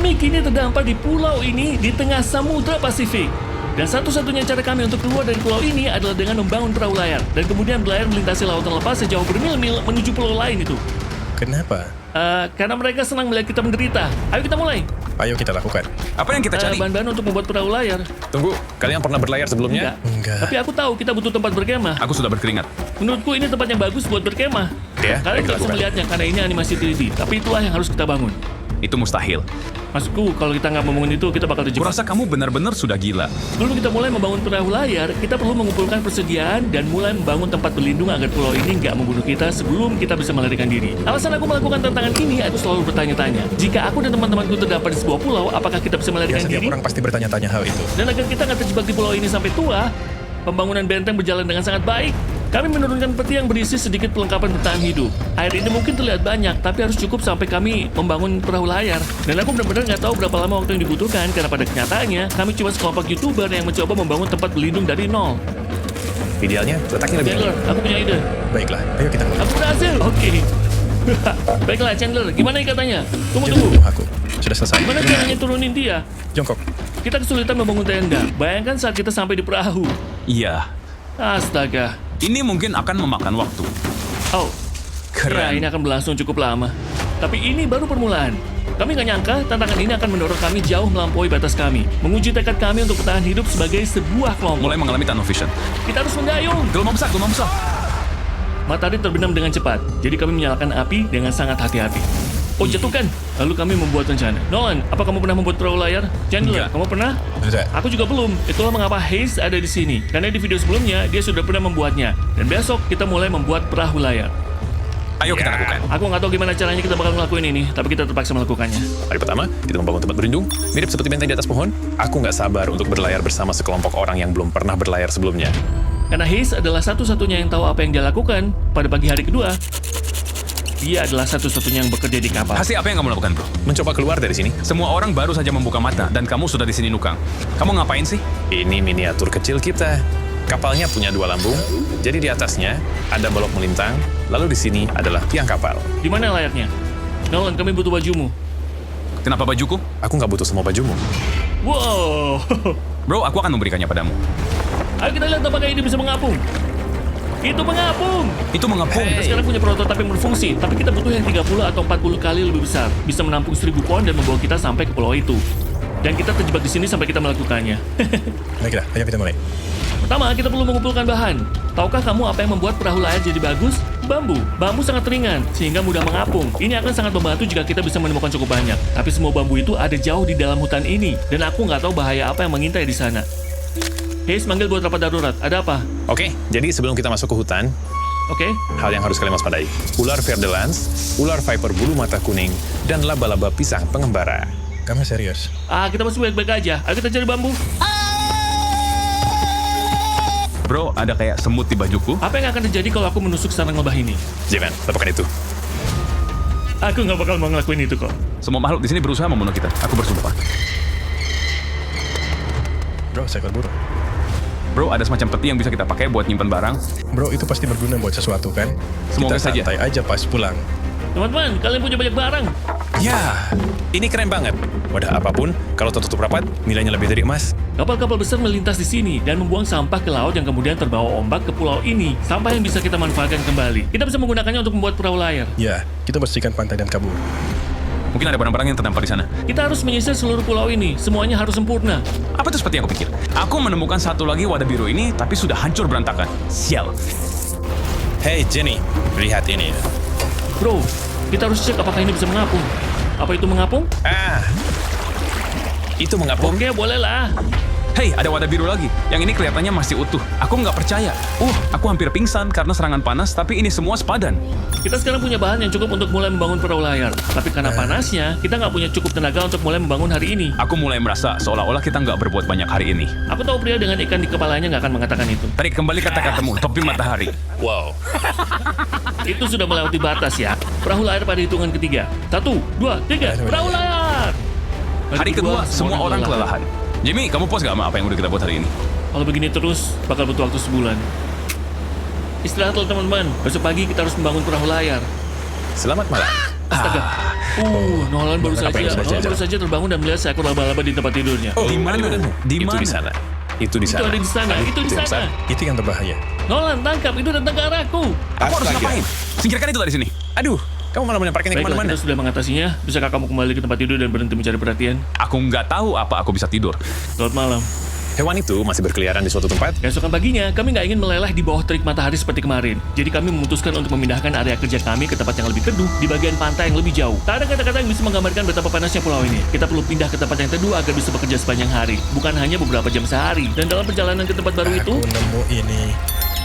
Kami kini terdampar di pulau ini di tengah Samudra Pasifik. Dan satu-satunya cara kami untuk keluar dari pulau ini adalah dengan membangun perahu layar dan kemudian berlayar melintasi lautan lepas sejauh bermil-mil menuju pulau lain itu. Kenapa? Karena mereka senang melihat kita menderita. Ayo kita mulai. Ayo kita lakukan. Apa yang kita cari? Bahan-bahan untuk membuat perahu layar. Tunggu, kalian pernah berlayar sebelumnya? Enggak. Tapi aku tahu kita butuh tempat berkemah. Aku sudah berkeringat. Menurutku ini tempat yang bagus buat berkemah. Ya, Kalian baik, tidak bisa lakukan. melihatnya karena ini animasi 3D. Tapi itulah yang harus kita bangun. Itu mustahil. Maksudku, kalau kita nggak membangun itu, kita bakal terjebak. Kurasa kamu benar-benar sudah gila. Sebelum kita mulai membangun perahu layar, kita perlu mengumpulkan persediaan dan mulai membangun tempat berlindung agar pulau ini nggak membunuh kita sebelum kita bisa melarikan diri. Alasan aku melakukan tantangan ini, aku selalu bertanya-tanya. Jika aku dan teman-temanku terdapat di sebuah pulau, apakah kita bisa Ya, melarikan setiap diri? orang pasti bertanya-tanya hal itu. Dan agar kita nggak terjebak di pulau ini sampai tua, pembangunan benteng berjalan dengan sangat baik. Kami menurunkan peti yang berisi sedikit perlengkapan bertahan hidup. Air ini mungkin terlihat banyak, tapi harus cukup sampai kami membangun perahu layar. Dan aku benar-benar nggak tahu berapa lama waktu yang dibutuhkan, karena pada kenyataannya, kami cuma sekelompok YouTuber yang mencoba membangun tempat berlindung dari nol. Idealnya, letaknya lebih Chandler, tinggi. aku punya ide. Baiklah, ayo kita mulai. Aku berhasil. Oke. Baiklah, Chandler. Gimana ikatannya? Tunggu. Aku. Sudah selesai. Gimana caranya turunin dia? Jongkok. Kita kesulitan membangun tenda. Bayangkan saat kita sampai di perahu. Iya. Astaga. Ini mungkin akan memakan waktu. Oh, ya, Keren. ini akan berlangsung cukup lama. Tapi ini baru permulaan. Kami nggak nyangka tantangan ini akan mendorong kami jauh melampaui batas kami. Menguji tekad kami untuk bertahan hidup sebagai sebuah kelompok. Mulai mengalami tunnel vision. Kita harus mendayung. Gelombang besar. Matahari terbenam dengan cepat, jadi kami menyalakan api dengan sangat hati-hati. Oh, jatuhkan. Lalu kami membuat rencana. Nolan, apa kamu pernah membuat perahu layar? Chandler, Enggak. kamu pernah? Tidak. Aku juga belum. Itulah mengapa Hayes ada di sini. Karena di video sebelumnya, dia sudah pernah membuatnya. Dan besok, kita mulai membuat perahu layar. Ayo kita lakukan. Aku nggak tahu gimana caranya kita bakal ngelakuin ini, tapi kita terpaksa melakukannya. Hari pertama, kita membangun tempat berlindung, mirip seperti benteng di atas pohon. Aku nggak sabar untuk berlayar bersama sekelompok orang yang belum pernah berlayar sebelumnya. Karena Hayes adalah satu-satunya yang tahu apa yang dia lakukan pada pagi hari kedua. Dia adalah satu-satunya yang bekerja di kapal. Hasil apa yang kamu lakukan, bro? Mencoba keluar dari sini. Semua orang baru saja membuka mata, dan kamu sudah di sini nukang. Kamu ngapain sih? Ini miniatur kecil kita. Kapalnya punya 2 lambung, jadi di atasnya ada balok melintang, lalu di sini adalah tiang kapal. Di mana layarnya? Nolan, kami butuh bajumu. Kenapa bajuku? Aku nggak butuh semua bajumu. Wow. Bro, aku akan memberikannya padamu. Ayo kita lihat apakah ini bisa mengapung. Itu mengapung. Itu mengepung. Kita sekarang punya prototip yang berfungsi, tapi kita butuh yang 30 atau 40 kali lebih besar. Bisa menampung 1000 pon dan membawa kita sampai ke pulau itu. Dan kita terjebak di sini sampai kita melakukannya. Baiklah, ayo kita mulai. Pertama, kita perlu mengumpulkan bahan. Tahukah kamu apa yang membuat perahu layar jadi bagus? Bambu. Bambu sangat ringan, sehingga mudah mengapung. Ini akan sangat membantu jika kita bisa menemukan cukup banyak. Tapi semua bambu itu ada jauh di dalam hutan ini, dan aku nggak tahu bahaya apa yang mengintai di sana. Hayes manggil buat rapat darurat. Ada apa? Oke, jadi sebelum kita masuk ke hutan, Oke. hal yang harus kalian waspadai. Ular verdelans, ular viper bulu mata kuning, dan laba-laba pisang pengembara. Kamu serius? Kita masih baik-baik aja. Ayo kita cari bambu. Bro, ada kayak semut di bajuku. Apa yang akan terjadi kalau aku menusuk sarang lebah ini? Jangan, lakukan itu. Aku nggak bakal mau ngelakuin itu kok. Semua makhluk di sini berusaha membunuh kita. Aku bersumpah. Bro, seekor burung. Bro, ada semacam peti yang bisa kita pakai buat nyimpen barang. Bro, itu pasti berguna buat sesuatu kan? Semoga kita saja. santai aja pas pulang. Teman-teman, kalian punya banyak barang. Ya, ini keren banget. Wadah apapun, kalau tertutup rapat, nilainya lebih dari emas. Kapal-kapal besar melintas di sini dan membuang sampah ke laut yang kemudian terbawa ombak ke pulau ini. Sampah yang bisa kita manfaatkan kembali. Kita bisa menggunakannya untuk membuat perahu layar. Ya, kita bersihkan pantai dan kabur. Mungkin ada barang-barang yang terdampar di sana. Kita harus menyisir seluruh pulau ini. Semuanya harus sempurna. Apa itu seperti yang aku pikir? Aku menemukan satu lagi wadah biru ini, tapi sudah hancur berantakan. Sial. Hey Jenny, lihat ini. Bro, kita harus cek apakah ini bisa mengapung. Apa itu mengapung? Itu mengapung. Oke, bolehlah. Hei, ada wadah biru lagi. Yang ini kelihatannya masih utuh. Aku nggak percaya. Aku hampir pingsan karena serangan panas, tapi ini semua sepadan. Kita sekarang punya bahan yang cukup untuk mulai membangun perahu layar. Tapi karena panasnya, kita nggak punya cukup tenaga untuk mulai membangun hari ini. Aku mulai merasa seolah-olah kita nggak berbuat banyak hari ini. Aku tahu pria dengan ikan di kepalanya nggak akan mengatakan itu. Tarik kembali kata-katamu, topi matahari. Wow. Itu sudah melewati batas ya. Perahu layar pada hitungan ketiga. 1, 2, 3, perahu layar! Hari kedua, semua orang kelelahan. Jimmy, kamu puas gak sama apa yang udah kita buat hari ini? Kalau begini terus, bakal butuh waktu sebulan. Istirahatlah teman-teman. Besok pagi kita harus membangun perahu layar. Selamat malam. Astaga. Nolan baru Apa yang saja, sudah terbangun dan melihat seekor laba-laba di tempat tidurnya. Di mana? Di Itu mana? di sana. Itu di Itu sana. ada di sana, itu di yang sana. besar. Itu yang berbahaya. Nolan, tangkap, itu datang ke arahku. Aku harus Astaga. ngapain? Singkirkan itu dari sini. Aduh, kamu malah melemparkannya Baiklah, kemana-mana. kita sudah mengatasinya. Bisakah kamu kembali ke tempat tidur dan berhenti mencari perhatian? Aku nggak tahu apa aku bisa tidur. Selamat malam. Hewan itu masih berkeliaran di suatu tempat. Keesokan paginya, kami nggak ingin meleleh di bawah terik matahari seperti kemarin. Jadi kami memutuskan untuk memindahkan area kerja kami ke tempat yang lebih teduh di bagian pantai yang lebih jauh. Tak ada kata-kata yang bisa menggambarkan betapa panasnya pulau ini. Kita perlu pindah ke tempat yang teduh agar bisa bekerja sepanjang hari, bukan hanya beberapa jam sehari. Dan dalam perjalanan ke tempat baru itu, Aku nemu ini.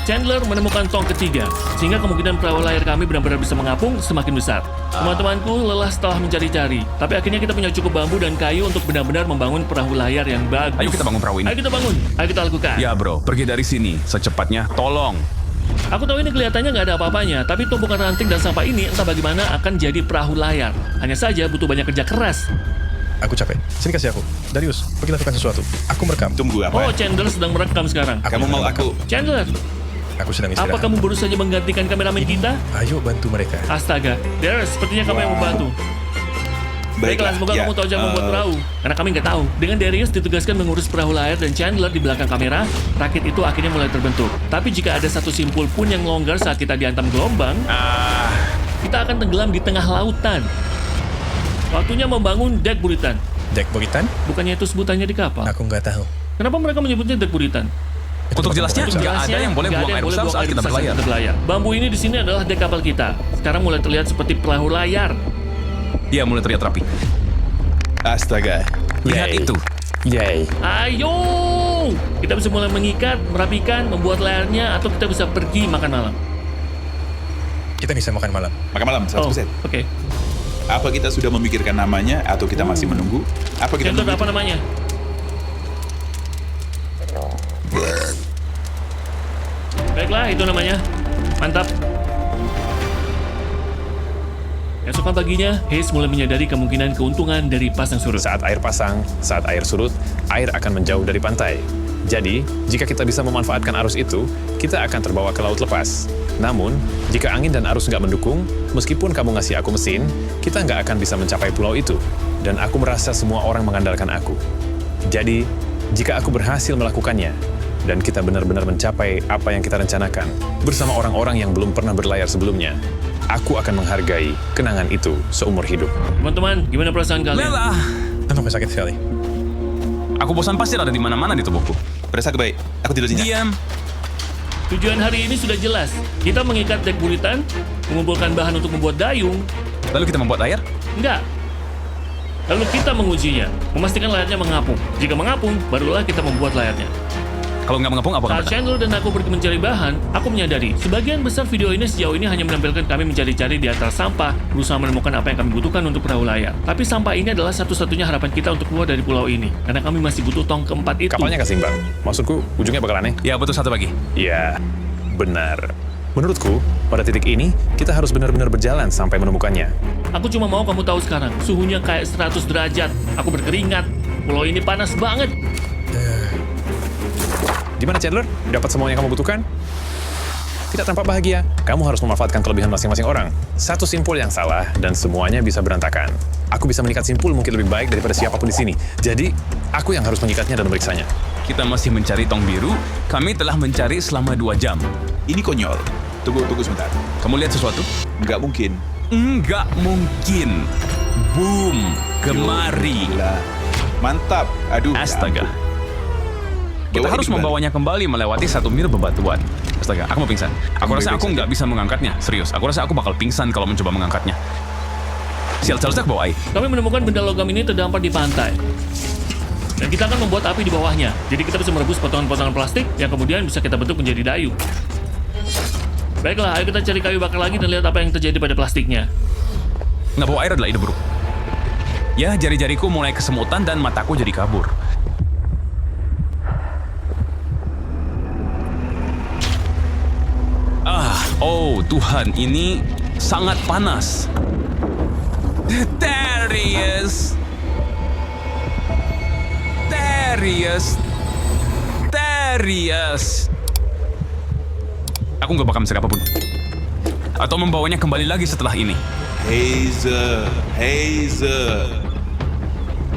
Chandler menemukan tong ketiga, sehingga kemungkinan perahu layar kami benar-benar bisa mengapung semakin besar. Teman-temanku lelah setelah mencari-cari, tapi akhirnya kita punya cukup bambu dan kayu untuk benar-benar membangun perahu layar yang bagus. Ayo kita bangun perahu ini. Ayo kita bangun, ayo kita lakukan. Ya bro, pergi dari sini secepatnya. Tolong. Aku tahu ini kelihatannya nggak ada apa-apanya, tapi tumpukan ranting dan sampah ini entah bagaimana akan jadi perahu layar. Hanya saja butuh banyak kerja keras. Aku capek. Sini kasih aku. Darius, pergi lakukan sesuatu. Aku merekam. Tunggu Oh, apa? Chandler sedang merekam sekarang. Kamu mau aku? Chandler, Aku sedang apa istirahat. kamu baru saja menggantikan kameramen kita? Ayo bantu mereka. Astaga, Darius, sepertinya kamu yang membantu. Baiklah, semoga kamu tahu cara membuat perahu. Karena kami nggak tahu. Dengan Darius ditugaskan mengurus perahu layar dan Chandler di belakang kamera, rakit itu akhirnya mulai terbentuk. Tapi jika ada satu simpul pun yang longgar saat kita dihantam gelombang, kita akan tenggelam di tengah lautan. Waktunya membangun dek buritan. Dek buritan? Bukannya itu sebutannya di kapal? Aku nggak tahu. Kenapa mereka menyebutnya dek buritan? Untuk jelasnya, nggak ada yang boleh nggak buang ada air besar saat kita besar berlayar. Bambu ini di sini adalah dek kapal kita. Sekarang mulai terlihat seperti perahu layar. Iya, mulai terlihat rapi. Astaga. Lihat Yay. itu. Yay. Ayo! Kita bisa mulai mengikat, merapikan, membuat layarnya, atau kita bisa pergi makan malam. Kita bisa makan malam. Makan malam, 100%. Oke. Apa kita sudah memikirkan namanya atau kita masih menunggu? Apa kita Chandler, menunggu? apa namanya? Baiklah, itu namanya. Mantap. Esokan paginya, Hayes mulai menyadari kemungkinan keuntungan dari pasang surut. Saat air pasang, saat air surut, air akan menjauh dari pantai. Jadi, jika kita bisa memanfaatkan arus itu, kita akan terbawa ke laut lepas. Namun, jika angin dan arus nggak mendukung, meskipun kamu ngasih aku mesin, kita nggak akan bisa mencapai pulau itu. Dan aku merasa semua orang mengandalkan aku. Jadi, jika aku berhasil melakukannya, dan kita benar-benar mencapai apa yang kita rencanakan, bersama orang-orang yang belum pernah berlayar sebelumnya, aku akan menghargai kenangan itu seumur hidup. Teman-teman, gimana perasaan kalian? Lelah. Kenapa sakit sekali? Aku bosan pasir ada di mana-mana di tubuhku. Perasa baik. Aku tidur nyenyak. Diam. Tujuan hari ini sudah jelas. Kita mengikat dek buritan, mengumpulkan bahan untuk membuat dayung. Lalu kita membuat air. Enggak. Lalu kita mengujinya, memastikan layarnya mengapung. Jika mengapung, barulah kita membuat layarnya. Kalau nggak mengapung, apa Saat kabar? Chandler dan aku pergi mencari bahan, aku menyadari sebagian besar video ini sejauh ini hanya menampilkan kami mencari-cari di antara sampah, berusaha menemukan apa yang kami butuhkan untuk perahu layar. Tapi sampah ini adalah satu-satunya harapan kita untuk keluar dari pulau ini, karena kami masih butuh tong keempat itu. Kapalnya nggak seimbang. Maksudku, ujungnya bakal aneh. Ya, butuh satu lagi. Iya, benar. Menurutku, pada titik ini, kita harus benar-benar berjalan sampai menemukannya. Aku cuma mau kamu tahu sekarang, suhunya kayak 100 derajat. Aku berkeringat. Pulau ini panas banget. Gimana Chandler? Dapat semua yang kamu butuhkan? Tidak tampak bahagia. Kamu harus memanfaatkan kelebihan masing-masing orang. Satu simpul yang salah, dan semuanya bisa berantakan. Aku bisa mengikat simpul mungkin lebih baik daripada siapapun di sini. Jadi, aku yang harus mengikatnya dan memeriksanya. Kita masih mencari tong biru. Kami telah mencari selama 2 jam. Ini konyol. Tunggu sebentar. Kamu lihat sesuatu? Nggak mungkin. Nggak mungkin. Boom. Kemari. Gila. Mantap. Aduh. ya Astaga. ampun. Kita Bawa harus ini kembali. membawanya kembali melewati 1 mil bebatuan. Astaga, aku mau pingsan. Aku rasa aku nggak bisa mengangkatnya. Serius, aku rasa aku bakal pingsan kalau mencoba mengangkatnya. Sial, seharusnya aku bawa air. Kami menemukan benda logam ini terdampar di pantai. Dan kita akan membuat api di bawahnya. Jadi kita bisa merebus potongan-potongan plastik yang kemudian bisa kita bentuk menjadi dayung. Baiklah, ayo kita cari kayu bakar lagi dan lihat apa yang terjadi pada plastiknya. Nggak bawa air adalah ide buruk. Ya, jari-jariku mulai kesemutan dan mataku jadi kabur. Oh Tuhan, ini sangat panas. Darius. Aku nggak bakal mesir apapun. Atau membawanya kembali lagi setelah ini. Hazel.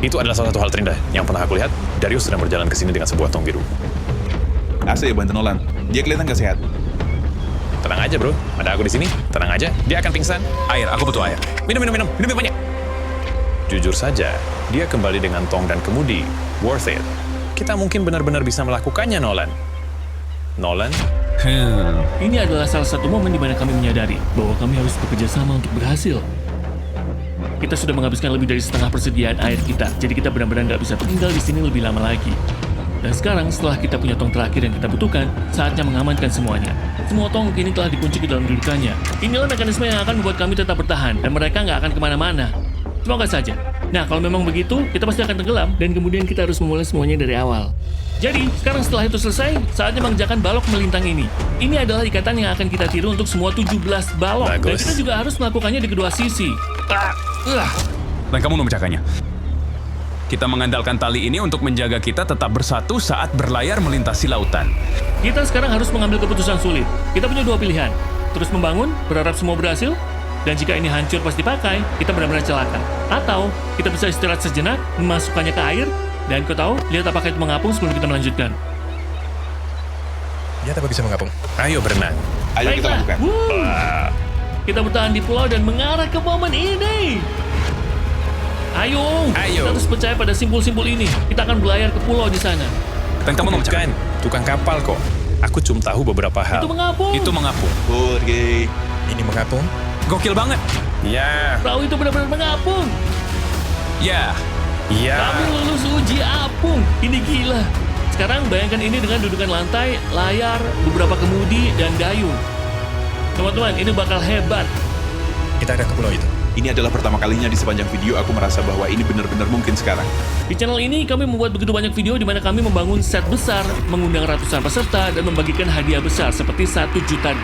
Itu adalah salah satu hal terindah yang pernah aku lihat. Darius sedang berjalan ke sini dengan sebuah tong biru. Asik ya bantu Nolan. Dia kelihatan gak sehat. Tenang aja bro, ada aku di sini. Tenang aja, dia akan pingsan. Air, aku butuh air. Minum banyak. Jujur saja, dia kembali dengan tong dan kemudi. Worth it. Kita mungkin benar-benar bisa melakukannya, Nolan. Nolan? Ini adalah salah satu momen di mana kami menyadari bahwa kami harus bekerja sama untuk berhasil. Kita sudah menghabiskan lebih dari setengah persediaan air kita, jadi kita benar-benar nggak bisa tinggal di sini lebih lama lagi. Dan sekarang, setelah kita punya tong terakhir yang kita butuhkan, saatnya mengamankan semuanya. Semua tong kini telah dikunci ke dalam dudukannya. Inilah mekanisme yang akan membuat kami tetap bertahan, dan mereka nggak akan kemana-mana. Semoga saja. Nah, kalau memang begitu, kita pasti akan tenggelam, dan kemudian kita harus memulai semuanya dari awal. Jadi, sekarang setelah itu selesai, saatnya mengerjakan balok melintang ini. Ini adalah ikatan yang akan kita tiru untuk semua 17 balok. Dan Bagus. kita juga harus melakukannya di kedua sisi. Dan kamu memecahkannya. Kita mengandalkan tali ini untuk menjaga kita tetap bersatu saat berlayar melintasi lautan. Kita sekarang harus mengambil keputusan sulit. Kita punya dua pilihan. Terus membangun, berharap semua berhasil, dan jika ini hancur pas dipakai, kita benar-benar celaka. Atau, kita bisa istirahat sejenak, memasukkannya ke air, dan kau tahu, lihat apakah itu mengapung sebelum kita melanjutkan. Lihat apa bisa mengapung. Ayo berenang. Ayo kita Baiklah. lakukan. Woo. Kita bertahan di pulau dan mengarah ke momen ini. Ayo, Ayo. kita harus percaya pada simpul-simpul ini. Kita akan berlayar ke pulau di sana. Dan kamu memecahkan. Bukan, tukang kapal kok. Aku cuma tahu beberapa hal. Itu mengapung. Itu mengapung. Jorge. Ini mengapung. Gokil banget. Ya, Perahu itu benar-benar mengapung. Ya. ya. Kami lulus uji apung. Ini gila. Sekarang bayangkan ini dengan dudukan lantai, layar, beberapa kemudi, dan dayung. Teman-teman, ini bakal hebat. Kita akan ke pulau itu. Ini adalah pertama kalinya di sepanjang video aku merasa bahwa ini benar-benar mungkin sekarang. Di channel ini kami membuat begitu banyak video di mana kami membangun set besar, mengundang ratusan peserta, dan membagikan hadiah besar seperti $1 juta.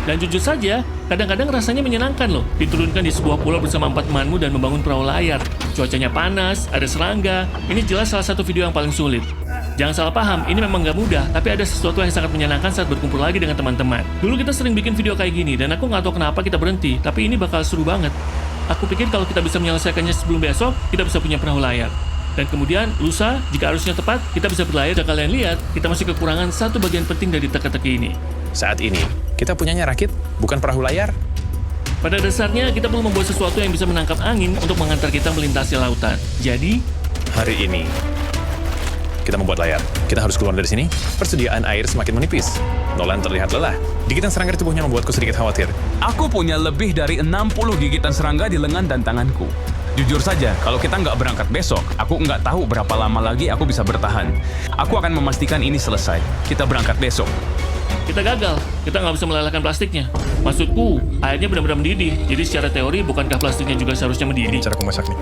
Dan jujur saja, kadang-kadang rasanya menyenangkan loh, diturunkan di sebuah pulau bersama 4 temanmu dan membangun perahu layar. Cuacanya panas, ada serangga, ini jelas salah satu video yang paling sulit. Jangan salah paham, ini memang gak mudah, tapi ada sesuatu yang sangat menyenangkan saat berkumpul lagi dengan teman-teman. Dulu kita sering bikin video kayak gini, dan aku nggak tahu kenapa kita berhenti, tapi ini bakal seru banget. Aku pikir kalau kita bisa menyelesaikannya sebelum besok, kita bisa punya perahu layar. Dan kemudian, lusa, jika arusnya tepat, kita bisa berlayar. Dan kalian lihat, kita masih kekurangan satu bagian penting dari teka-teki ini. Saat ini, kita punyanya rakit, bukan perahu layar. Pada dasarnya, kita perlu membuat sesuatu yang bisa menangkap angin untuk mengantar kita melintasi lautan. Jadi, Hari ini, kita membuat layar. Kita harus keluar dari sini. Persediaan air semakin menipis. Nolan terlihat lelah. Gigitan serangga di tubuhnya membuatku sedikit khawatir. Aku punya lebih dari 60 gigitan serangga di lengan dan tanganku. Jujur saja, kalau kita nggak berangkat besok, aku nggak tahu berapa lama lagi aku bisa bertahan. Aku akan memastikan ini selesai. Kita berangkat besok. kita gagal. Kita nggak bisa melelehkan plastiknya. Maksudku, airnya benar-benar mendidih. Jadi secara teori, bukankah plastiknya juga seharusnya mendidih? Cara aku masak nih.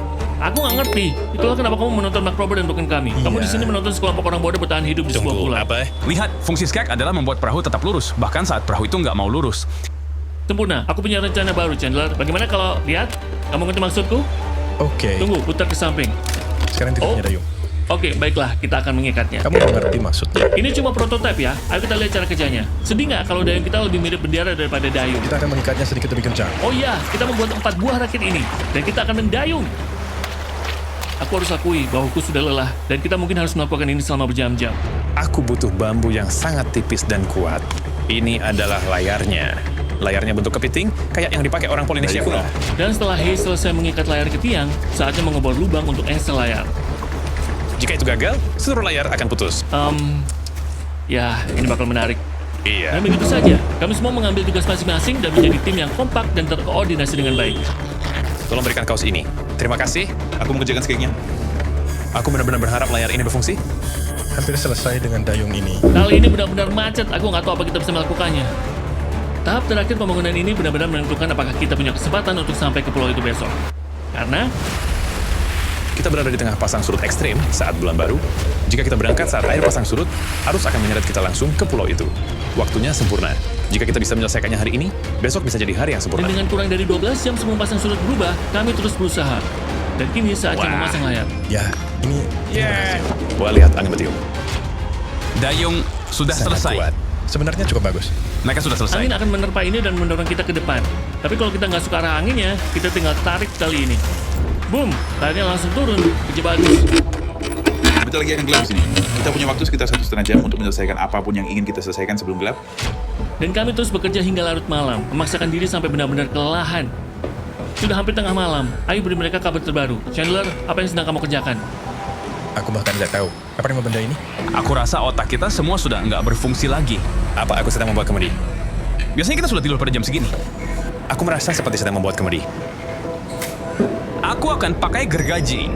Aku nggak ngerti. Itulah kenapa kamu menonton Mark Rober dan bukan kami. Kamu di sini menonton sekelompok orang bodoh bertahan hidup di sebuah Tunggu, pulau. apa? Lihat, fungsi skek adalah membuat perahu tetap lurus, bahkan saat perahu itu nggak mau lurus. Sempurna. Aku punya rencana baru, Chandler. Bagaimana kalau lihat? Kamu ngerti maksudku? Oke. Tunggu, putar ke samping. Sekarang tidaknya dayung. Oke, baiklah. Kita akan mengikatnya. Kamu mengerti maksudnya. Ini cuma prototipe ya. Ayo kita lihat cara kerjanya. Sedih nggak kalau dayung kita lebih mirip bendera daripada dayung? Kita akan mengikatnya sedikit lebih kencang. Oh iya, kita membuat 4 buah rakit ini. Dan kita akan mendayung. Aku harus akui bahwa aku sudah lelah. Dan kita mungkin harus melakukan ini selama berjam-jam. Aku butuh bambu yang sangat tipis dan kuat. Ini adalah layarnya. Layarnya bentuk kepiting, kayak yang dipakai orang Polinesia kuno. Dan setelah Hayes selesai mengikat layar ke tiang, saatnya mengebor lubang untuk ensel layar. Jika itu gagal, seluruh layar akan putus. Ya, ini bakal menarik. Iya. Dan begitu saja, kami semua mengambil tugas masing-masing dan menjadi tim yang kompak dan terkoordinasi dengan baik. Tolong berikan kaos ini. Terima kasih. Aku mengerjakan skeknya. Aku benar-benar berharap layar ini berfungsi. Hampir selesai dengan dayung ini. Kali ini benar-benar macet, aku nggak tahu apa kita bisa melakukannya. Tahap terakhir pembangunan ini benar-benar menentukan apakah kita punya kesempatan untuk sampai ke pulau itu besok. Karena Kita berada di tengah pasang surut ekstrim saat bulan baru. Jika kita berangkat saat air pasang surut, arus akan menyeret kita langsung ke pulau itu. Waktunya sempurna. Jika kita bisa menyelesaikannya hari ini, besok bisa jadi hari yang dan sempurna. dengan kurang dari 12 jam sebelum pasang surut berubah, kami terus berusaha. Dan kini saatnya Wah. memasang layar. Ya, ini berhasil. Wah, lihat angin bertiup. Dayung sudah Sangat selesai. kuat. Sebenarnya cukup bagus. Mereka sudah selesai. Angin akan menerpa ini dan mendorong kita ke depan. Tapi kalau kita nggak suka arah anginnya, kita tinggal tarik kali ini. Boom, tarinya langsung turun. Kerja bagus. Bentar lagi akan gelap di sini. Kita punya waktu sekitar 1,5 jam untuk menyelesaikan apapun yang ingin kita selesaikan sebelum gelap. Dan kami terus bekerja hingga larut malam, memaksakan diri sampai benar-benar kelelahan. Sudah hampir tengah malam. Ayo beri mereka kabar terbaru. Chandler, apa yang sedang kamu kerjakan? Aku bahkan nggak tahu. Apa nama benda ini? Aku rasa otak kita semua sudah nggak berfungsi lagi. Apa aku sedang membuat kemedi? Biasanya kita sudah tidur pada jam segini. Aku merasa seperti sedang membuat kemedi. Aku akan pakai gergaji.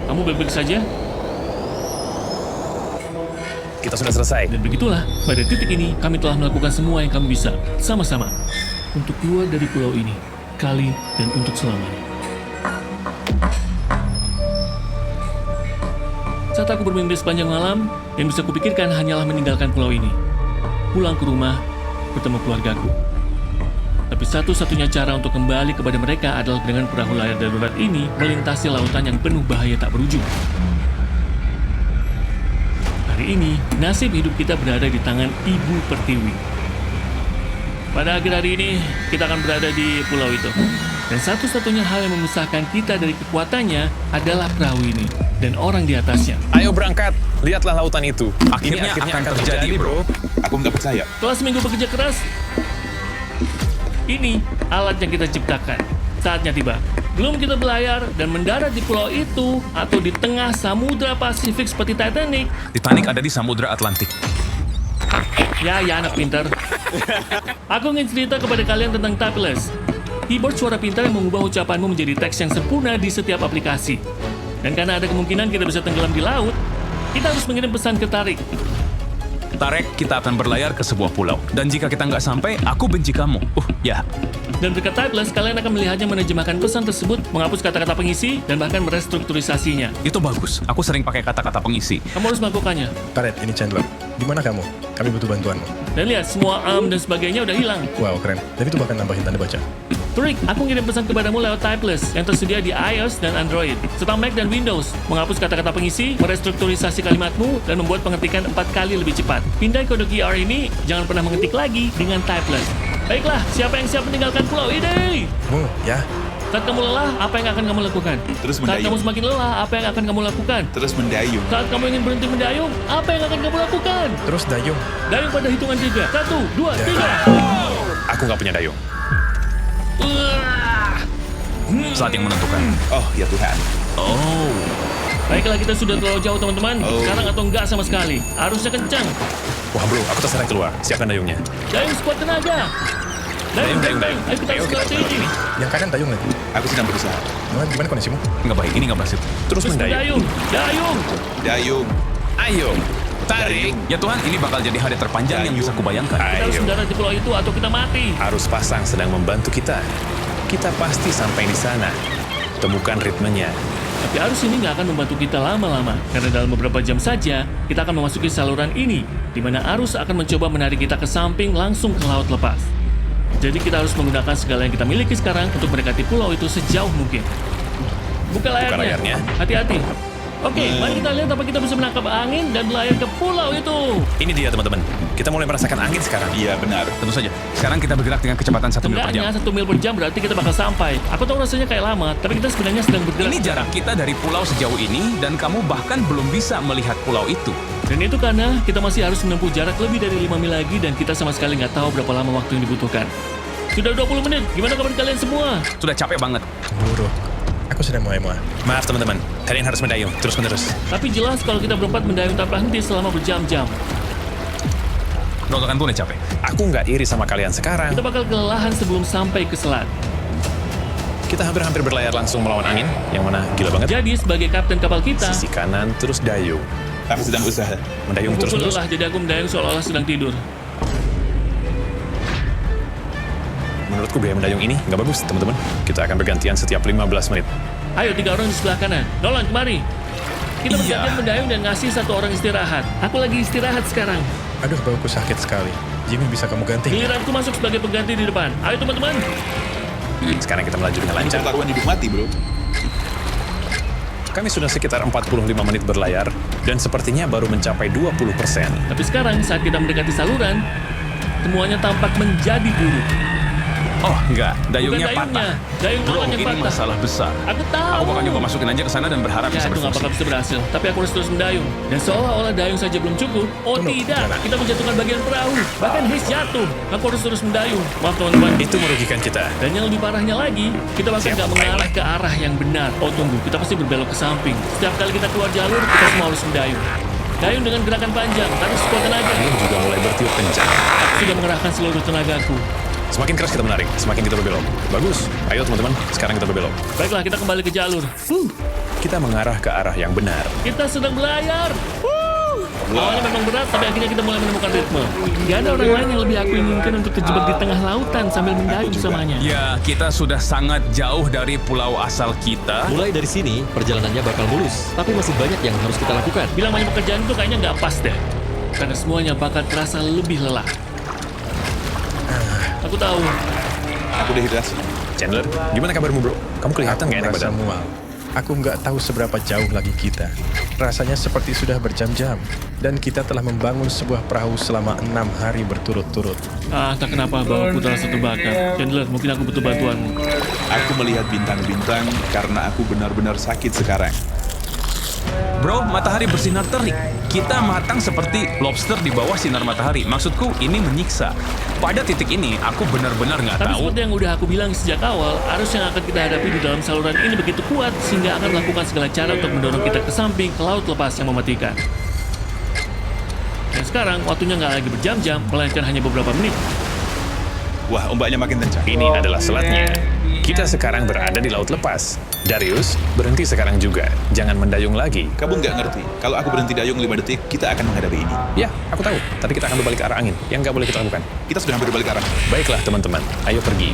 Kamu baik-baik saja? Kita sudah selesai. Dan begitulah, pada titik ini kami telah melakukan semua yang kami bisa, sama-sama, untuk keluar dari pulau ini, kali dan untuk selamanya. Saat aku bermimpi sepanjang malam, yang bisa kupikirkan hanyalah meninggalkan pulau ini. Pulang ke rumah, bertemu keluargaku. Tapi satu-satunya cara untuk kembali kepada mereka adalah dengan perahu layar darurat ini melintasi lautan yang penuh bahaya tak berujung. Hari ini, nasib hidup kita berada di tangan Ibu Pertiwi. Pada akhir hari ini, kita akan berada di pulau itu. Dan satu-satunya hal yang memisahkan kita dari kekuatannya adalah perahu ini dan orang di atasnya. Ayo berangkat. Lihatlah lautan itu. Akhirnya akan terjadi, bro. Aku nggak percaya. Setelah seminggu bekerja keras, ini alat yang kita ciptakan. Saatnya tiba. Belum kita berlayar dan mendarat di pulau itu atau di tengah Samudra Pasifik seperti Titanic. Titanic ada di Samudra Atlantik. Ya anak pintar. Aku ingin cerita kepada kalian tentang Typeless. Keyboard suara pintar yang mengubah ucapanmu menjadi teks yang sempurna di setiap aplikasi. Dan karena ada kemungkinan kita bisa tenggelam di laut, kita harus mengirim pesan ke Tarik. Tarek, kita akan berlayar ke sebuah pulau. Dan jika kita nggak sampai, aku benci kamu. Ya. Dan berkat Typeless, kalian akan melihatnya menerjemahkan pesan tersebut, menghapus kata-kata pengisi, dan bahkan merestrukturisasinya. Itu bagus. Aku sering pakai kata-kata pengisi. Kamu harus melakukannya. Paret, ini Chandler. Di mana kamu? Kami butuh bantuanmu. Dan lihat, semua dan sebagainya udah hilang. Wow, keren. Dan itu bahkan nambahin tanda baca. Turik, aku ngirim pesan kepadamu lewat Typeless yang tersedia di iOS dan Android, serta Mac dan Windows, menghapus kata-kata pengisi, merestrukturisasi kalimatmu, dan membuat pengetikan 4 kali lebih cepat. Pindai kode QR ini, jangan pernah mengetik lagi dengan Typeless. Baiklah, siapa yang siap meninggalkan pulau ini? Ya. Saat kamu lelah, apa yang akan kamu lakukan? Terus Saat mendayung. kamu semakin lelah, apa yang akan kamu lakukan? Terus mendayung. Saat kamu ingin berhenti mendayung, apa yang akan kamu lakukan? Terus dayung. Dayung pada hitungan 3. 1, 2, 3. Aku nggak punya dayung. Saat yang menentukan. Oh, ya Tuhan. Oh. Baiklah, kita sudah terlalu jauh teman-teman. Oh. Sekarang atau enggak sama sekali. Arusnya kencang. Wah bro, aku terserah keluar. Siapkan dayungnya. Dayung sekuat tenaga. Dayung. Ayo kita harus kita melatih ini. Yang kanan dayung lagi. Aku sedang berusaha. Gimana kondisimu? Nggak baik. Ini nggak berhasil. Terus mendayung. Dayung. Dayung. Ayo, tarik. Ya Tuhan, ini bakal jadi hari terpanjang yang bisa kubayangkan. Kita harus Ayo. mendarat di pulau itu atau kita mati. Arus pasang sedang membantu kita. Kita pasti sampai di sana. Temukan ritmenya. Tapi arus ini nggak akan membantu kita lama-lama. Karena dalam beberapa jam saja, kita akan memasuki saluran ini, di mana arus akan mencoba menarik kita ke samping langsung ke laut lepas. Jadi kita harus menggunakan segala yang kita miliki sekarang untuk mendekati pulau itu sejauh mungkin. Buka layarnya. layarnya. Hati-hati. Oke, mari kita lihat apa kita bisa menangkap angin dan berlayar ke pulau itu. Ini dia teman-teman. Kita mulai merasakan angin sekarang. Iya, benar. Tentu saja. Sekarang kita bergerak dengan kecepatan 1 mil per jam. Seenggaknya 1 mil per jam berarti kita bakal sampai. Aku tahu rasanya kayak lama, tapi kita sebenarnya sedang bergerak. Ini jarak kita dari pulau sejauh ini dan kamu bahkan belum bisa melihat pulau itu. Dan itu karena kita masih harus menempuh jarak lebih dari 5 mil lagi dan kita sama sekali nggak tahu berapa lama waktu yang dibutuhkan. Sudah 20 menit, gimana kabar kalian semua? Sudah capek banget. Buruk. Aku sudah mulai muak. Maaf teman-teman, kalian harus mendayung terus-menerus. Tapi jelas kalau kita berempat mendayung tanpa henti selama berjam-jam. Nonton udah capek. Aku nggak iri sama kalian sekarang. Kita bakal kelelahan sebelum sampai ke selat. Kita hampir-hampir berlayar langsung melawan angin, yang mana gila banget. Jadi sebagai kapten kapal kita, Sisi kanan terus dayung. Aku sedang usaha. Mendayung aku terus-menerus. lelah jadi aku mendayung seolah-olah sedang tidur. Menurutku gaya mendayung ini nggak bagus, teman-teman. Kita akan bergantian setiap 15 menit. Ayo 3 orang di sebelah kanan. Nolan, kemari. Kita Iya. bergantian mendayung dan ngasih 1 orang istirahat. Aku lagi istirahat sekarang. Aduh, bauku sakit sekali. Jimmy, bisa kamu ganti? Giliranku masuk sebagai pengganti di depan. Ayo teman-teman. Sekarang kita melaju dengan Ini lancar. pertaruhan hidup mati, bro. Kami sudah sekitar 45 menit berlayar, dan sepertinya baru mencapai 20%. Tapi sekarang saat kita mendekati saluran, semuanya tampak menjadi buruk. Oh, enggak. Dayungnya Bukan patah. dayung Bro, awalnya ini patah. masalah besar. Aku tahu. Aku bakal coba masukin aja ke sana dan berharap Ya, bisa itu nggak bakal berfungsi. bisa berhasil. Tapi aku harus terus mendayung. Dan seolah-olah dayung saja belum cukup. Oh Tunggu, tidak, gimana? kita menjatuhkan bagian perahu. Bahkan Hayes jatuh. Aku harus terus mendayung. Maaf teman-teman. Itu merugikan kita. Dan yang lebih parahnya lagi, kita bahkan Siap, nggak mengarah ke arah yang benar. Oh tunggu, kita pasti berbelok ke samping. Setiap kali kita keluar jalur, kita semua harus mendayung. Dayung dengan gerakan panjang, tarik sekuat tenaga. Angin juga mulai bertiup kencang. Aku sudah mengerahkan seluruh tenagaku. Semakin keras kita menarik, semakin kita berbelok. Bagus. Ayo teman-teman, sekarang kita berbelok. Baiklah, kita kembali ke jalur. Kita mengarah ke arah yang benar. Kita sedang berlayar. Awalnya memang berat, tapi akhirnya kita mulai menemukan ritme. Gak ada orang lain yang lebih aku inginkan untuk terjebak di tengah lautan sambil mendayung bersamanya. Ya, kita sudah sangat jauh dari pulau asal kita. Mulai dari sini, perjalanannya bakal mulus. Tapi masih banyak yang harus kita lakukan. Bilang banyak pekerjaan itu kayaknya nggak pas deh. Karena semuanya bakal terasa lebih lelah. Aku tahu. Aku dehidrasi. Chandler, gimana kabarmu bro? Kamu kelihatan nggak enak merasa badan? mual. Aku nggak tahu seberapa jauh lagi kita. Rasanya seperti sudah berjam-jam. Dan kita telah membangun sebuah perahu selama 6 hari berturut-turut. Tak kenapa bawaku terasa terbakar. Chandler, mungkin aku butuh bantuanmu. Aku melihat bintang-bintang karena aku benar-benar sakit sekarang. Bro, matahari bersinar terik. Kita matang seperti lobster di bawah sinar matahari. Maksudku, ini menyiksa. Pada titik ini, aku benar-benar nggak Tapi tahu. seperti yang udah aku bilang sejak awal, arus yang akan kita hadapi di dalam saluran ini begitu kuat sehingga akan melakukan segala cara untuk mendorong kita ke samping ke laut lepas yang mematikan. Dan sekarang waktunya nggak lagi berjam-jam, melainkan hanya beberapa menit. Wah, ombaknya makin kencang. Ini adalah selatnya. Kita sekarang berada di laut lepas. Darius, berhenti sekarang juga. Jangan mendayung lagi. Kamu nggak ngerti. Kalau aku berhenti dayung 5 detik, kita akan menghadapi ini. Ya, aku tahu. Tapi kita akan berbalik ke arah angin. Yang nggak boleh kita lakukan. Kita sudah hampir berbalik arah. Baiklah teman-teman, ayo pergi.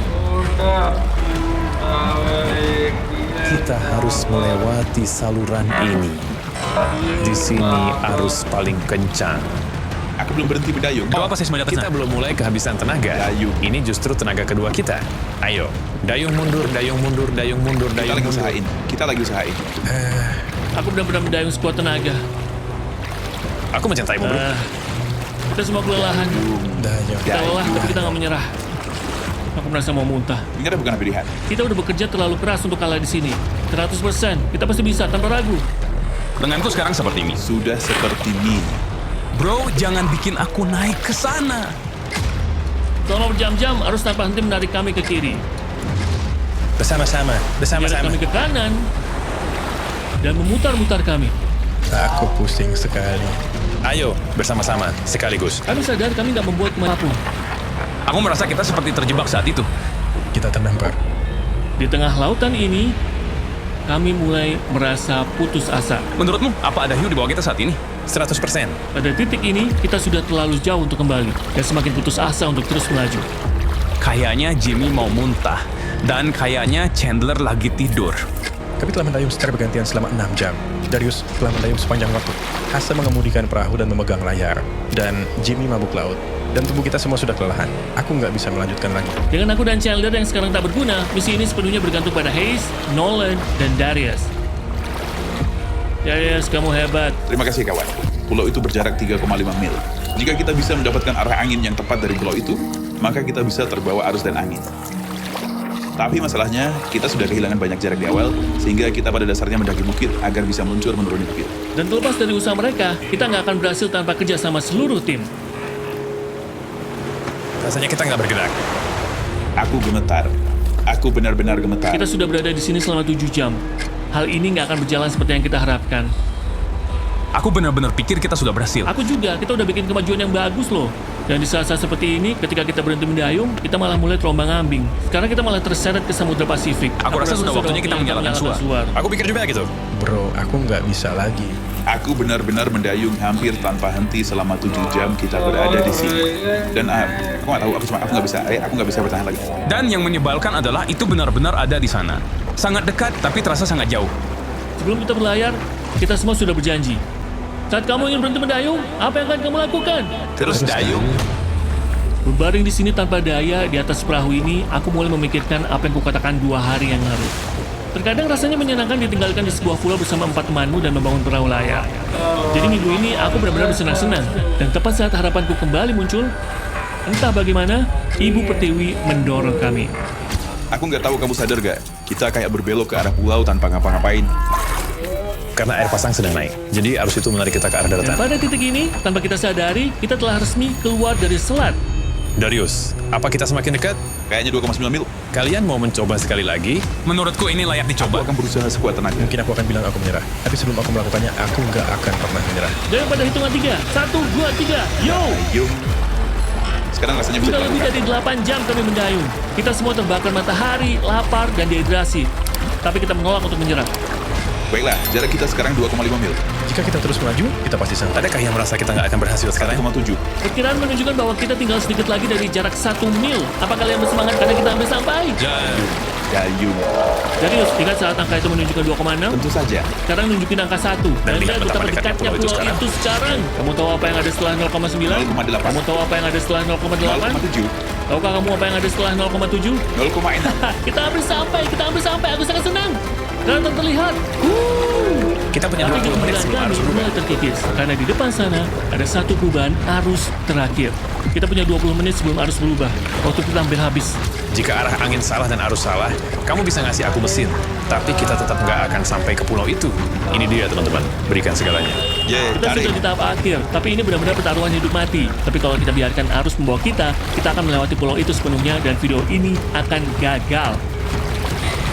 Kita harus melewati saluran ini. Di sini arus paling kencang. Aku belum berhenti berdayung. Bro, apa sih semuanya Kita belum mulai kehabisan tenaga. Dayung. Ini justru tenaga kedua kita. Ayo, dayung mundur, dayung mundur, dayung mundur, Kita dayung lagi mundur. usahain. Kita lagi usahain. Aku benar-benar mendayung sekuat tenaga. Aku mencintaimu, bro. Kita semua kelelahan. Dayung. Kita lelah, tapi kita nggak menyerah. Aku merasa mau muntah. Menyerah bukan pilihan. Kita udah bekerja terlalu keras untuk kalah di sini. 100%. Kita pasti bisa tanpa ragu. Lenganku sekarang seperti ini. Sudah seperti mie. Bro, jangan bikin aku naik ke sana. Selama berjam-jam, arus tanpa henti menarik kami ke kiri. Bersama-sama, Menyeret bersama-sama. kami ke kanan. Dan memutar-mutar kami. Aku pusing sekali. Ayo, bersama-sama, sekaligus. Kami sadar kami nggak membuat apapun. Aku merasa kita seperti terjebak saat itu. Kita terdampar. Di tengah lautan ini, kami mulai merasa putus asa. Menurutmu, apa ada hiu di bawah kita saat ini? 100%. Pada titik ini, kita sudah terlalu jauh untuk kembali. Dan semakin putus asa untuk terus melaju. Kayaknya Jimmy mau muntah. Dan kayaknya Chandler lagi tidur. Kami telah mendayung secara bergantian selama 6 jam. Darius telah mendayung sepanjang waktu. Hasa mengemudikan perahu dan memegang layar. Dan Jimmy mabuk laut. Dan tubuh kita semua sudah kelelahan. Aku nggak bisa melanjutkan lagi. Dengan aku dan Chandler yang sekarang tak berguna, misi ini sepenuhnya bergantung pada Hayes, Nolan, dan Darius. Darius, kamu hebat. Terima kasih kawan. Pulau itu berjarak 3,5 mil. Jika kita bisa mendapatkan arah angin yang tepat dari pulau itu, maka kita bisa terbawa arus dan angin. Tapi masalahnya, kita sudah kehilangan banyak jarak di awal, sehingga kita pada dasarnya mendaki bukit agar bisa meluncur menuruni bukit. Dan terlepas dari usaha mereka, kita nggak akan berhasil tanpa kerja sama seluruh tim. Rasanya kita nggak bergerak. Aku gemetar. Aku benar-benar gemetar. Kita sudah berada di sini selama 7 jam. Hal ini nggak akan berjalan seperti yang kita harapkan. Aku benar-benar pikir kita sudah berhasil. Aku juga, kita udah bikin kemajuan yang bagus loh. Dan di saat-saat seperti ini, ketika kita berhenti mendayung, kita malah mulai terombang-ambing. Sekarang kita malah terseret ke Samudra Pasifik. Aku rasa sudah waktunya kita menyalakan suar. Aku pikir juga gitu. Bro, aku nggak bisa lagi. Aku benar-benar mendayung hampir tanpa henti selama 7 jam kita berada di sini. Dan aku nggak tahu, aku nggak bisa bertahan lagi. Dan yang menyebalkan adalah itu benar-benar ada di sana. Sangat dekat, tapi terasa sangat jauh. Sebelum kita berlayar, kita semua sudah berjanji. Saat kamu ingin berhenti mendayung, apa yang akan kamu lakukan? Terus dayung. Berbaring di sini tanpa daya di atas perahu ini, aku mulai memikirkan apa yang kukatakan 2 hari yang lalu. Terkadang rasanya menyenangkan ditinggalkan di sebuah pulau bersama 4 temanmu dan membangun perahu layar. Jadi minggu ini aku benar-benar bersenang-senang. Dan tepat saat harapanku kembali muncul, entah bagaimana, Ibu Pertiwi mendorong kami. Aku nggak tahu kamu sadar gak? Kita kayak berbelok ke arah pulau tanpa ngapa-ngapain. Karena air pasang sedang naik, jadi arus itu menarik kita ke arah Dan daratan. pada titik ini, tanpa kita sadari, kita telah resmi keluar dari selat. Darius, apa kita semakin dekat? Kayaknya 2,9 mil. Kalian mau mencoba sekali lagi? Menurutku ini layak Aku dicoba. akan berusaha sekuat tenaga. Mungkin aku akan bilang aku menyerah. Tapi sebelum aku melakukannya, aku nggak akan pernah menyerah. Dan pada hitungan 3, 1, 2, 3, yo! Yuk. Sekarang rasanya bisa Sudah lebih dilakukan. dari 8 jam kami mendayung. Kita semua terbakar matahari, lapar, dan dehidrasi. Tapi kita menolak untuk menyerah. Baiklah, jarak kita sekarang 2,5 mil. Jika kita terus melaju, kita pasti sampai. Adakah yang merasa kita nggak akan berhasil sekarang? 1,7. Perkiraan menunjukkan bahwa kita tinggal sedikit lagi dari jarak 1 mil. Apa kalian bersemangat karena kita hampir sampai? Dayung. Darius, ingat saat angka itu menunjukkan 2,6? Tentu saja. Sekarang nunjukin angka 1. Dan lihat lihat betapa betapa dekatnya dekatnya pulau itu pulau sekarang. itu sekarang. Kamu tahu apa yang ada setelah 0,9? 0,8. Kamu tahu apa yang ada setelah 0,8? 0,7. Tahukah kamu apa yang ada setelah 0,7? 0,6. Kita hampir sampai. Aku sangat senang. Karena terlihat. Kita punya Tapi 20 menit kegembiraan sebelum kami arus berubah. mulai terkikis. Karena di depan sana ada satu perubahan arus terakhir. Kita punya 20 menit sebelum arus berubah. Waktu kita hampir habis. Jika arah angin salah dan arus salah, kamu bisa ngasih aku mesin. Tapi kita tetap nggak akan sampai ke pulau itu. Ini dia teman-teman, berikan segalanya. Yeay, Kita tarik. sudah di tahap akhir, tapi ini benar-benar pertaruhan hidup mati. Tapi kalau kita biarkan arus membawa kita akan melewati pulau itu sepenuhnya dan video ini akan gagal.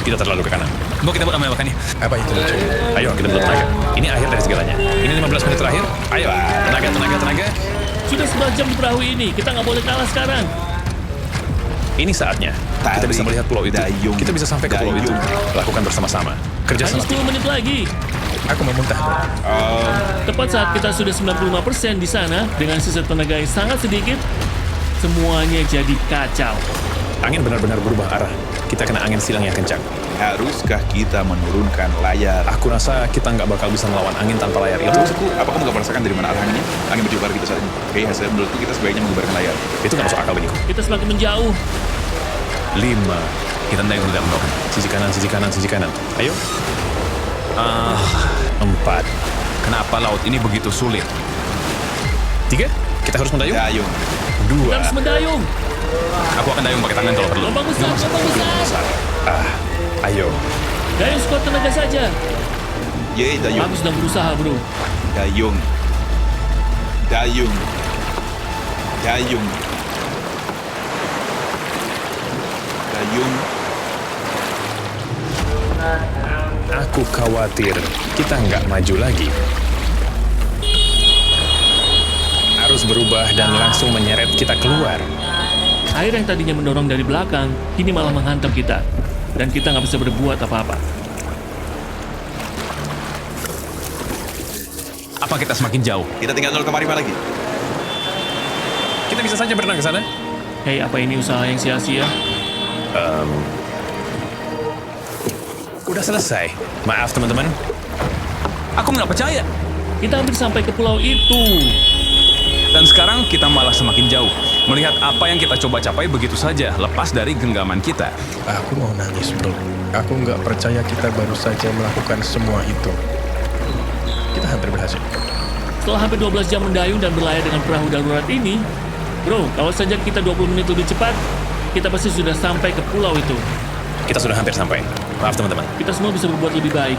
Kita terlalu ke kanan. Mau kita buat melewati. Apa itu lucu? Ayo, kita buat tenaga. Ini akhir dari segalanya. Ini 15 menit terakhir. Ayo, tenaga. Sudah 11 jam di perahu ini, kita nggak boleh kalah sekarang. Ini saatnya. Kita bisa melihat pulau itu. Dayung. Kita bisa sampai ke pulau itu. Dayung. Lakukan bersama-sama. Kerja Hanya sama tim. 10 menit lagi. Aku mau muntah. Tepat saat kita sudah 95% di sana, dengan sisa tenaga yang sangat sedikit, semuanya jadi kacau. Angin benar-benar berubah arah. Kita kena angin silang yang kencang. Haruskah kita menurunkan layar? Aku rasa kita nggak bakal bisa melawan angin tanpa layar itu. Maksudku, apa kamu nggak merasakan dari mana arah anginnya? Angin menuju ke arah kita saat ini. Oke, hasil menurutku kita sebaiknya mengubarkan layar. Itu nggak masuk akal bagiku. Kita semakin menjauh. 5. Kita dayung tidak mendorong. Sisi kanan. Ayo. 4. Kenapa laut ini begitu sulit? 3. Kita harus mendayung. Dayung. Kita harus 2. mendayung. Aku akan dayung pakai tangan kalau perlu. Gelombang besar. Ayo. Dayung sekuat tenaga saja. Yeay, dayung. Aku sedang berusaha, bro. Dayung. Dayung. Dayung. Dayung. Aku khawatir kita nggak maju lagi. Arus berubah dan langsung menyeret kita keluar. Air yang tadinya mendorong dari belakang, kini malah menghantam kita. Dan kita nggak bisa berbuat apa-apa. Apa kita semakin jauh? Kita tinggal 0,5 lagi. Kita bisa saja berenang ke sana. Hei, apa ini usaha yang sia-sia? Udah selesai. Maaf teman-teman. Aku nggak percaya. Kita hampir sampai ke pulau itu. Dan sekarang kita malah semakin jauh. Melihat apa yang kita coba capai begitu saja, lepas dari genggaman kita. Aku mau nangis, bro. Aku nggak percaya kita baru saja melakukan semua itu. Kita hampir berhasil. Setelah hampir 12 jam mendayung dan berlayar dengan perahu darurat ini, bro, kalau saja kita 20 menit lebih cepat, kita pasti sudah sampai ke pulau itu. Kita sudah hampir sampai. Maaf teman-teman. Kita semua bisa berbuat lebih baik.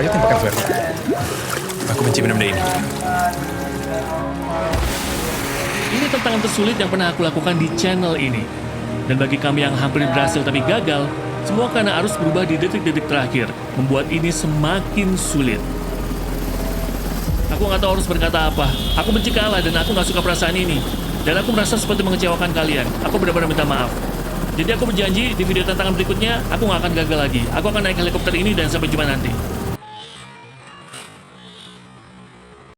Ayo tembakan flare. Aku benci benda-benda ini. Ini tantangan tersulit yang pernah aku lakukan di channel ini. Dan bagi kami yang hampir berhasil tapi gagal, semua karena arus berubah di detik-detik terakhir, membuat ini semakin sulit. Aku nggak tahu harus berkata apa. Aku benci kalah dan aku nggak suka perasaan ini. Dan aku merasa seperti mengecewakan kalian. Aku benar-benar minta maaf. Jadi aku berjanji di video tantangan berikutnya, aku nggak akan gagal lagi. Aku akan naik helikopter ini dan sampai jumpa nanti.